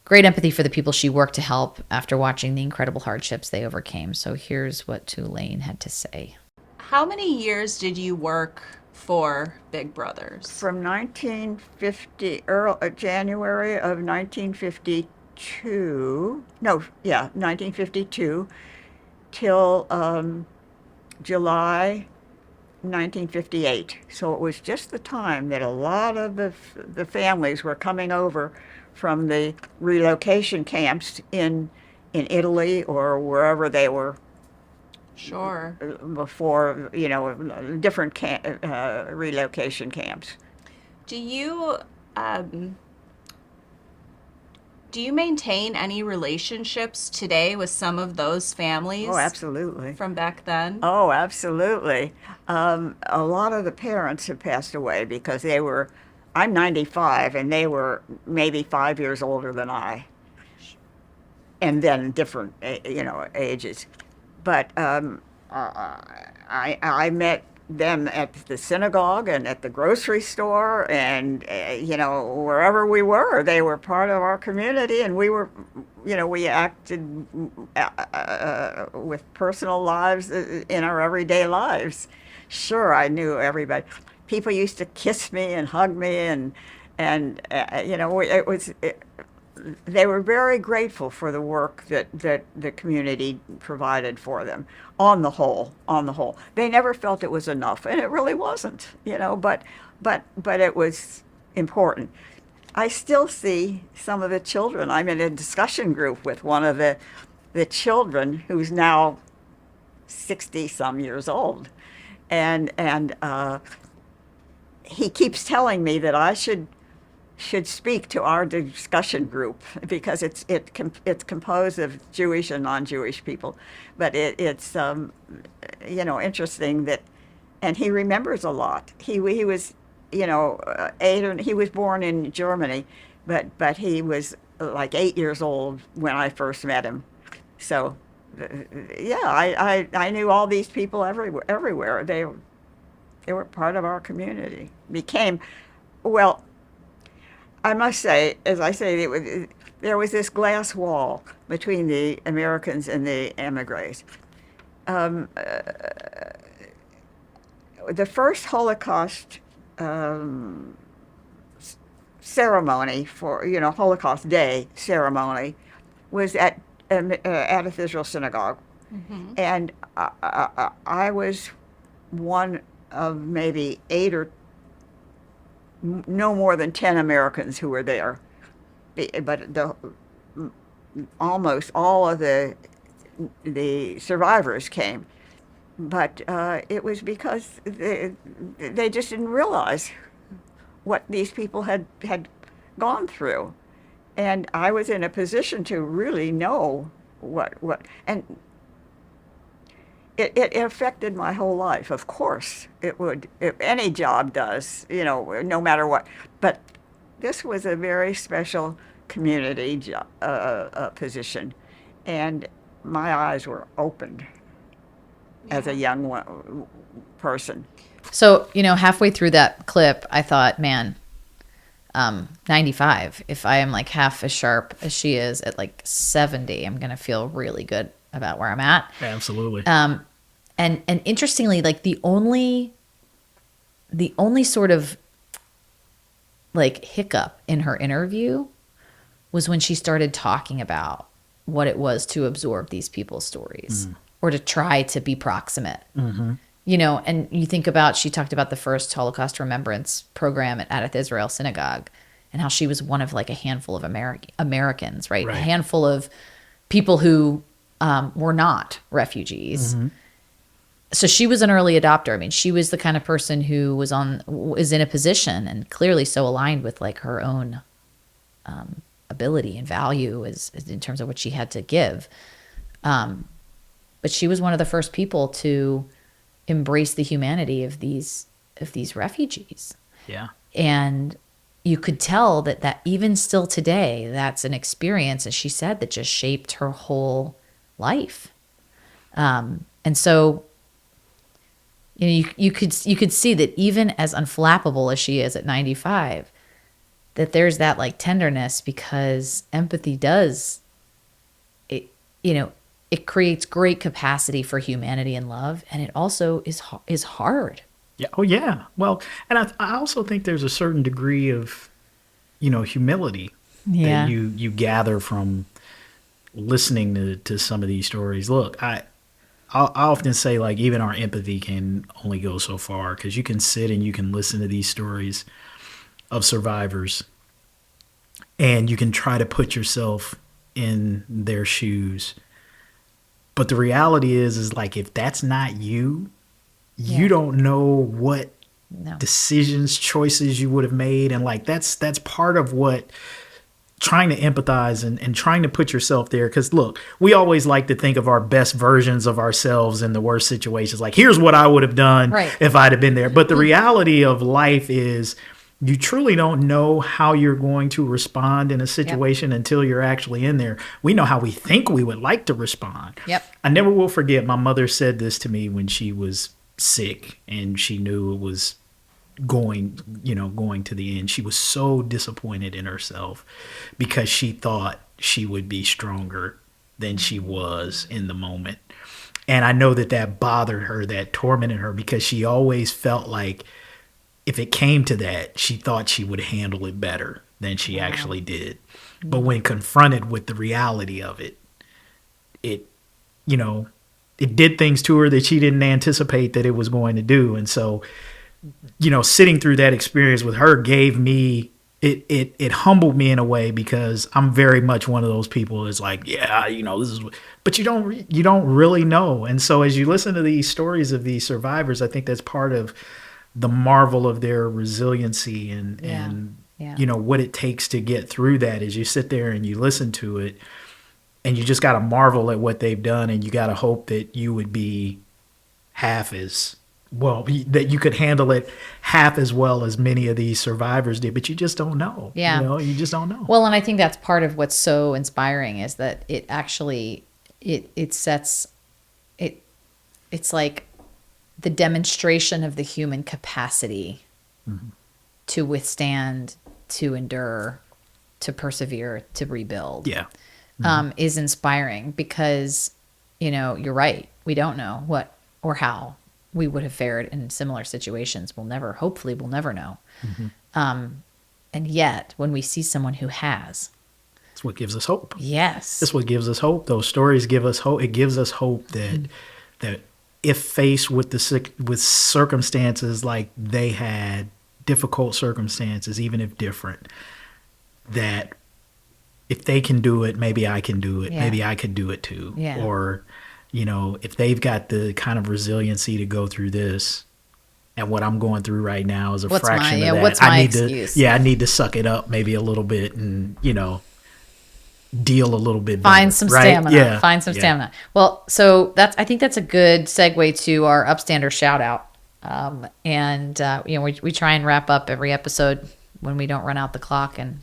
Great empathy for the people she worked to help after watching the incredible hardships they overcame. So here's what Tulane had to say. How many years did you work for Big Brothers? From January of 1952, 1952, till July 1958. So it was just the time that a lot of the families were coming over from the relocation camps in Italy or wherever they were Sure. before, you know, different relocation camps. Do you maintain any relationships today with some of those families? Oh, absolutely. From back then? Oh, absolutely. A lot of the parents have passed away because I'm 95 and they were maybe 5 years older than I. And then different, you know, ages. But I met them at the synagogue and at the grocery store and, you know, wherever we were. They were part of our community, and we were, you know, we acted with personal lives in our everyday lives. Sure, I knew everybody. People used to kiss me and hug me, and you know, they were very grateful for the work that the community provided for them. On the whole, they never felt it was enough, and it really wasn't, you know. But it was important. I still see some of the children. I'm in a discussion group with one of the children who's now 60 some years old, and he keeps telling me that I should speak to our discussion group because it's composed of Jewish and non-Jewish people, but it's you know, interesting that, and he remembers a lot. He was, you know, he was born in Germany, but he was like 8 years old when I first met him. So yeah, I knew all these people everywhere. They were part of our community. Well, I must say, as I say, there was this glass wall between the Americans and the emigres. The first Holocaust ceremony for, Holocaust Day ceremony was at Cathedral Synagogue, and I was one of maybe eight or no more than 10 Americans who were there. But almost all of the survivors came. But it was because they just didn't realize what these people had gone through. And I was in a position to really know and it affected my whole life. Of course, it would, if any job does, no matter what. But this was a very special community position, and my eyes were opened as a young person. So, halfway through that clip, I thought, man, 95, if I am like half as sharp as she is at like 70, I'm going to feel really good about where I'm at. Absolutely. And interestingly, like the only sort of like hiccup in her interview was when she started talking about what it was to absorb these people's stories or to try to be proximate. And you think about, she talked about the first Holocaust remembrance program at Adath Israel Synagogue and how she was one of like a handful of Americans, right? A handful of people who were not refugees. So she was an early adopter. I mean, she was the kind of person who was in a position and clearly so aligned with like her own ability and value as in terms of what she had to give. But she was one of the first people to embrace the humanity of these refugees. Yeah. And you could tell that even still today, that's an experience, as she said, that just shaped her whole life. And so, you could see that even as unflappable as she is at 95, that there's that like tenderness, because empathy does it. It creates great capacity for humanity and love, and it also is hard. Yeah. Oh, yeah. Well, and I also think there's a certain degree of, humility that you gather from listening to some of these stories. Look, I often say, like, even our empathy can only go so far, because you can sit and you can listen to these stories of survivors, and you can try to put yourself in their shoes. But the reality is like, if that's not you, you don't know what decisions, choices you would have made. And like, that's part of what trying to empathize and trying to put yourself there. Because look, we always like to think of our best versions of ourselves in the worst situations. Like, here's what I would have done if I'd have been there. But the reality of life is, you truly don't know how you're going to respond in a situation until you're actually in there. We know how we think we would like to respond. I never will forget, my mother said this to me when she was sick and she knew it was going to the end. She was so disappointed in herself because she thought she would be stronger than she was in the moment. And I know that bothered her, that tormented her, because she always felt like if it came to that, she thought she would handle it better than she actually did. But when confronted with the reality of it, it did things to her that she didn't anticipate that it was going to do. And so, sitting through that experience with her gave me, it humbled me in a way, because I'm very much one of those people that's like, this is, but you don't really know. And so as you listen to these stories of these survivors, I think that's part of the marvel of their resiliency and what it takes to get through that. Is you sit there and you listen to it, and you just got to marvel at what they've done, and you got to hope that you would be half as well, that you could handle it half as well as many of these survivors did. But you just don't know. You just don't know. Well, and I think that's part of what's so inspiring, is that it actually it sets it. It's like the demonstration of the human capacity to withstand to endure, to persevere, to rebuild. Yeah. Is inspiring because, you're right. We don't know what or how we would have fared in similar situations. Hopefully we'll never know. And yet when we see someone who has, It's what gives us hope. yes, That's what gives us hope. Those stories give us hope. It gives us hope that if faced with with circumstances like they had, difficult circumstances, even if different, that if they can do it, maybe I can do it. Yeah. Maybe I could do it too. Yeah. Or, if they've got the kind of resiliency to go through this, and what I'm going through right now is a What's fraction my- of that. what's my I need excuse? I need to suck it up maybe a little bit and, deal a little bit better, find some right? stamina. Yeah. Find some Yeah. stamina. Well, so I think that's a good segue to our Upstander shout out. We try and wrap up every episode when we don't run out the clock. And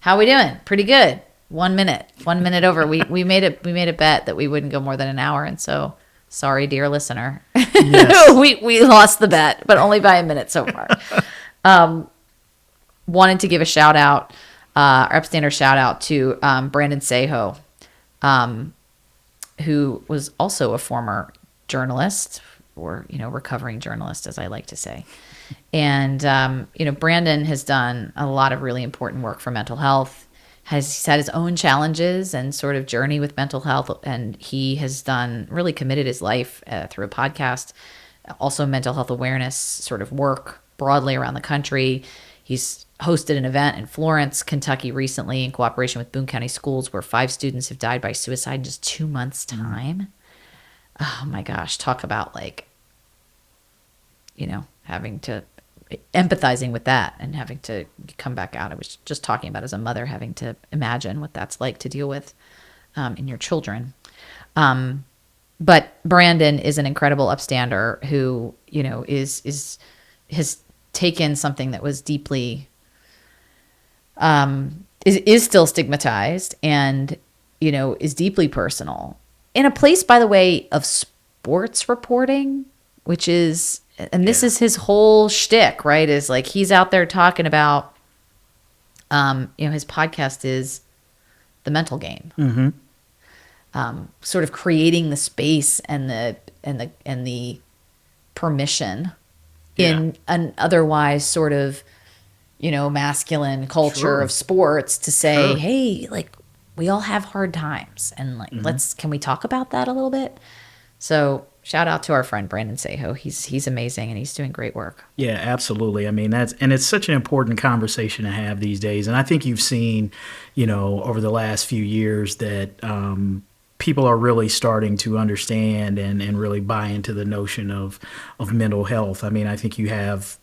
how we doing? Pretty good. 1 minute over. We made a bet that we wouldn't go more than an hour. And so sorry, dear listener. Yes. we lost the bet, but only by a minute so far. Wanted to give a shout out, our Upstander shout out to Brandon Seho, who was also a former journalist, or recovering journalist, as I like to say. And Brandon has done a lot of really important work for mental health. He's had his own challenges and sort of journey with mental health, and he has really committed his life through a podcast, also mental health awareness sort of work broadly around the country. He's hosted an event in Florence, Kentucky recently in cooperation with Boone County Schools, where 5 students have died by suicide in just 2 months' time. Oh my gosh, talk about having to empathizing with that and having to come back out. I was just talking about, as a mother, having to imagine what that's like to deal with in your children. But Brandon is an incredible upstander who, has taken something that was deeply, is still stigmatized and, is deeply personal, in a place, by the way, of sports reporting, which is, and this is his whole shtick, right? Is like, he's out there talking about, his podcast is The Mental Game. Mm-hmm. Sort of creating the space and the permission in an otherwise sort of, masculine culture Sure. of sports to say, Sure. hey, we all have hard times, and can we talk about that a little bit? So shout out to our friend Brandon Seho. He's amazing, and he's doing great work. Yeah, absolutely. I mean, it's such an important conversation to have these days. And I think you've seen, over the last few years that people are really starting to understand and really buy into the notion of mental health. I mean, I think you have,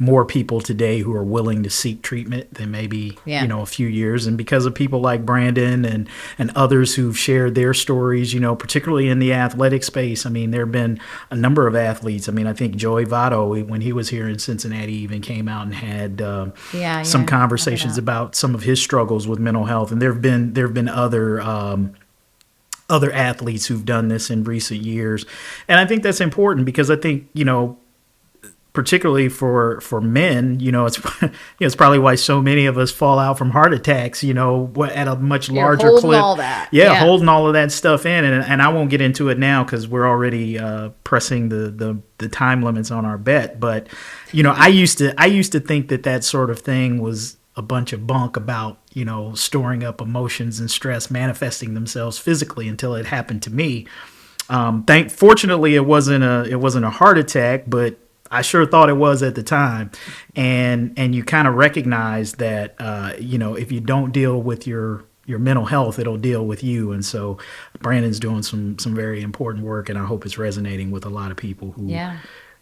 more people today who are willing to seek treatment than maybe, a few years. And because of people like Brandon and others who've shared their stories, particularly in the athletic space. I mean, there have been a number of athletes. I mean, I think Joey Votto, when he was here in Cincinnati, even came out and had some conversations about some of his struggles with mental health. And there have been other athletes who've done this in recent years. And I think that's important because I think, particularly for men, it's probably why so many of us fall out from heart attacks, at a much larger holding clip. all that. Yeah, holding all of that stuff in. And I won't get into it now because we're already pressing the time limits on our bet. But, I used to think that sort of thing was a bunch of bunk about, storing up emotions and stress manifesting themselves physically until it happened to me. Fortunately, it wasn't a heart attack, but I sure thought it was at the time. And you kind of recognize that, if you don't deal with your mental health, it'll deal with you. And so Brandon's doing some very important work, and I hope it's resonating with a lot of people who,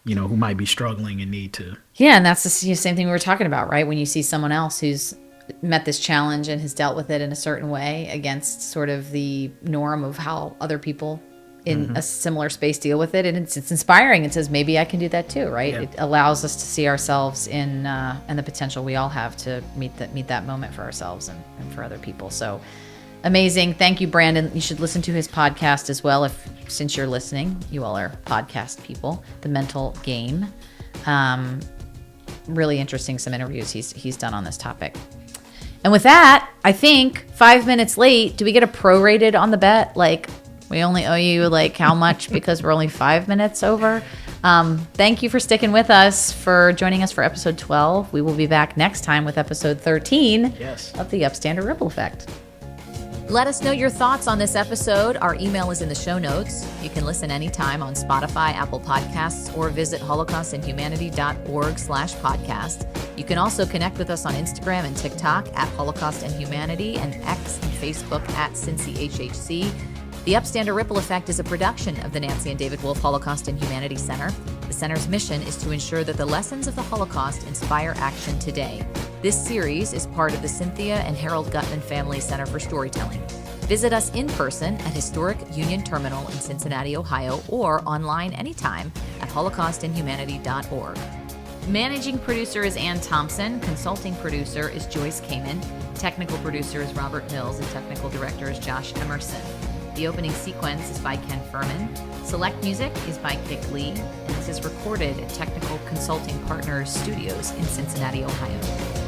who might be struggling and need to. Yeah. And that's the same thing we were talking about, right? When you see someone else who's met this challenge and has dealt with it in a certain way against sort of the norm of how other people in a similar space deal with it, and it's inspiring. It says maybe I can do that too, right? Yeah. It allows us to see ourselves in the potential we all have to meet that moment for ourselves and for other people. So amazing. Thank you, Brandon. You should listen to his podcast as well. Since you're listening, you all are podcast people. The Mental Game. really interesting, some interviews he's done on this topic. And with that, I think 5 minutes late, do we get a prorated on the bet? Like, we only owe you like how much because we're only 5 minutes over? Thank you for sticking with us, for joining us for episode 12. We will be back next time with episode 13 of the Upstander Ripple Effect. Let us know your thoughts on this episode. Our email is in the show notes. You can listen anytime on Spotify, Apple Podcasts, or visit holocaustandhumanity.org/podcast. You can also connect with us on Instagram and TikTok at Holocaust and Humanity, and X and Facebook at CincyHHC. The Upstander Ripple Effect is a production of the Nancy and David Wolf Holocaust and Humanity Center. The center's mission is to ensure that the lessons of the Holocaust inspire action today. This series is part of the Cynthia and Harold Gutman Family Center for Storytelling. Visit us in person at Historic Union Terminal in Cincinnati, Ohio, or online anytime at holocaustandhumanity.org. Managing producer is Ann Thompson. Consulting producer is Joyce Kamen. Technical producer is Robert Mills, and technical director is Josh Emerson. The opening sequence is by Ken Furman. Select music is by Kick Lee, and this is recorded at Technical Consulting Partners Studios in Cincinnati, Ohio.